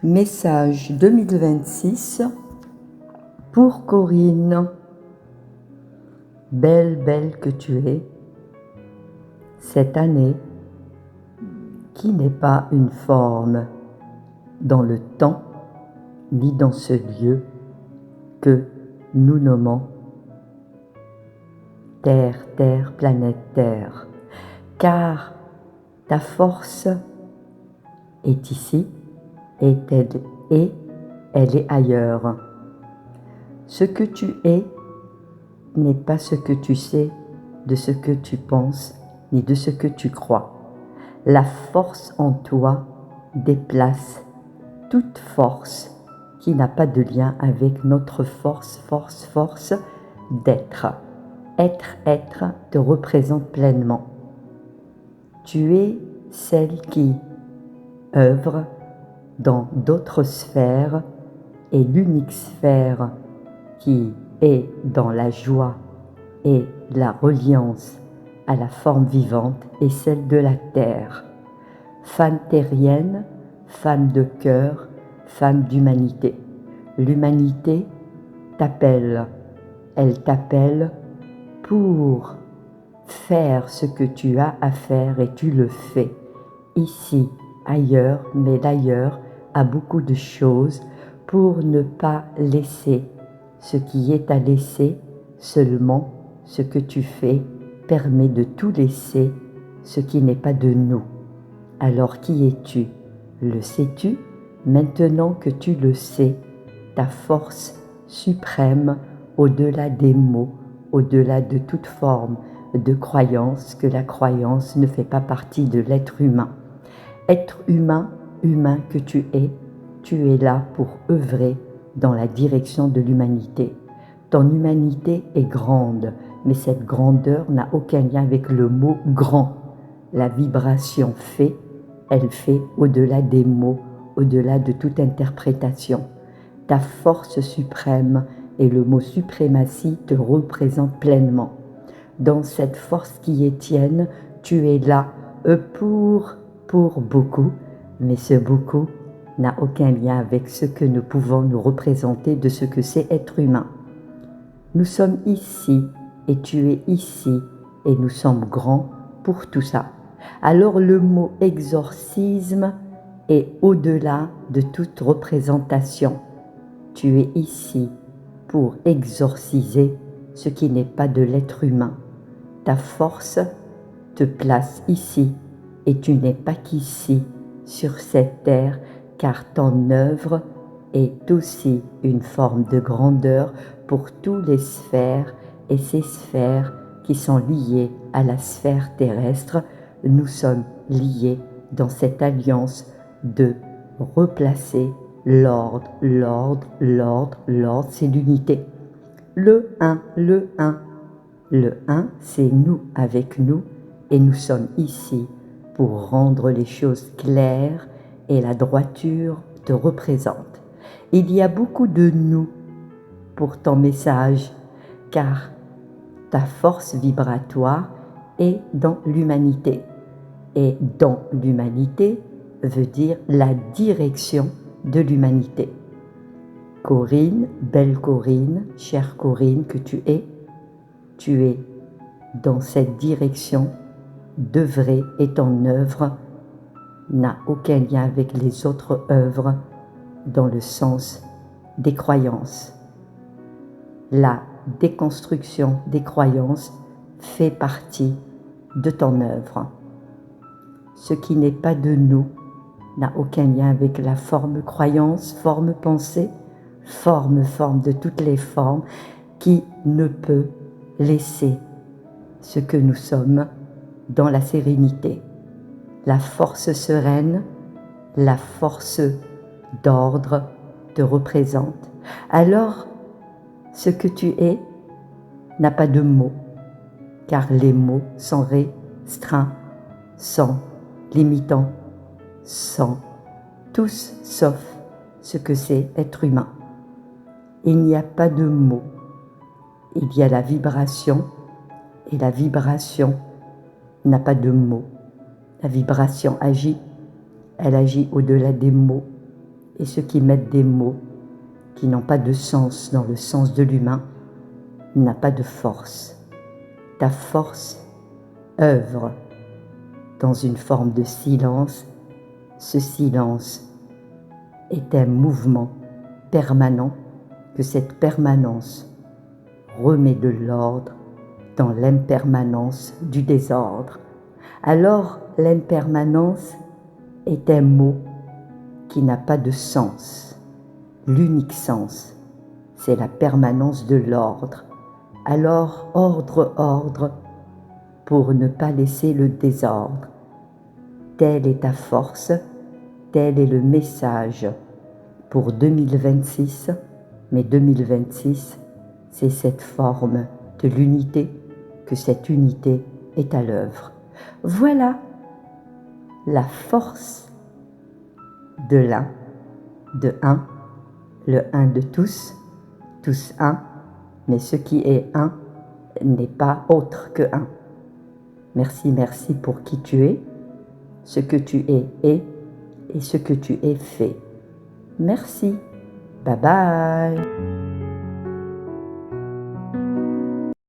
Message 2026 pour Corinne. Belle, belle que tu es, cette année qui n'est pas une forme dans le temps ni dans ce lieu que nous nommons Terre, Terre, planète Terre, car ta force est ici et elle est ailleurs. Ce que tu es n'est pas ce que tu sais de ce que tu penses ni de ce que tu crois. La force en toi déplace toute force qui n'a pas de lien avec notre force d'être. Être te représente pleinement. Tu es celle qui œuvre dans d'autres sphères et l'unique sphère qui est dans la joie et la reliance à la forme vivante est celle de la terre. Femme terrienne, femme de cœur, femme d'humanité. L'humanité t'appelle, elle t'appelle pour faire ce que tu as à faire et tu le fais. Ici, ailleurs, mais l'ailleurs a beaucoup de choses pour ne pas laisser ce qui est à laisser, seulement ce que tu fais permet de tout laisser, ce qui n'est pas de nous. Alors qui es-tu? Le sais-tu? Maintenant que tu le sais, ta force suprême au-delà des mots, au-delà de toute forme de croyance, que la croyance ne fait pas partie de l'être humain. Être humain, humain que tu es là pour œuvrer dans la direction de l'humanité. Ton humanité est grande, mais cette grandeur n'a aucun lien avec le mot grand. La vibration fait, elle fait au-delà des mots, au-delà de toute interprétation. Ta force suprême et le mot suprématie te représentent pleinement. Dans cette force qui est tienne, tu es là pour beaucoup, mais ce beaucoup n'a aucun lien avec ce que nous pouvons nous représenter de ce que c'est être humain. Nous sommes ici et tu es ici et nous sommes grands pour tout ça. Alors le mot exorcisme est au-delà de toute représentation. Tu es ici pour exorciser ce qui n'est pas de l'être humain. Ta force te place ici et tu n'es pas qu'ici sur cette terre, car ton œuvre est aussi une forme de grandeur pour toutes les sphères et ces sphères qui sont liées à la sphère terrestre. Nous sommes liés dans cette alliance de replacer l'ordre, c'est l'unité. Le un, c'est nous avec nous et nous sommes ici pour rendre les choses claires et la droiture te représente. Il y a beaucoup de nous pour ton message car ta force vibratoire est dans l'humanité. Et dans l'humanité veut dire la direction de l'humanité. Corinne, belle Corinne, chère Corinne que tu es dans cette direction d'œuvrer et ton œuvre n'a aucun lien avec les autres œuvres dans le sens des croyances. La déconstruction des croyances fait partie de ton œuvre. Ce qui n'est pas de nous n'a aucun lien avec la forme croyance, forme pensée, forme de toutes les formes qui ne peut laisser ce que nous sommes dans la sérénité. La force sereine, la force d'ordre te représente. Alors, ce que tu es n'a pas de mots, car les mots sont restreints, sont limitants, sont tous sauf ce que c'est être humain. Il n'y a pas de mots, il y a la vibration, et la vibration n'a pas de mots. La vibration agit, elle agit au-delà des mots, et ceux qui mettent des mots qui n'ont pas de sens dans le sens de l'humain n'a pas de force. Ta force œuvre dans une forme de silence. Ce silence est un mouvement permanent, que cette permanence remet de l'ordre dans l'impermanence du désordre. Alors l'impermanence est un mot qui n'a pas de sens. L'unique sens, c'est la permanence de l'ordre. Alors ordre, ordre, pour ne pas laisser le désordre. Telle est ta force, tel est le message pour 2026, mais 2026, c'est cette forme de l'unité, que cette unité est à l'œuvre. Voilà la force de l'un, de un, le un de tous un, mais ce qui est un n'est pas autre que un. Merci, merci pour qui tu es, ce que tu es et ce que tu es fait. Merci. Bye bye.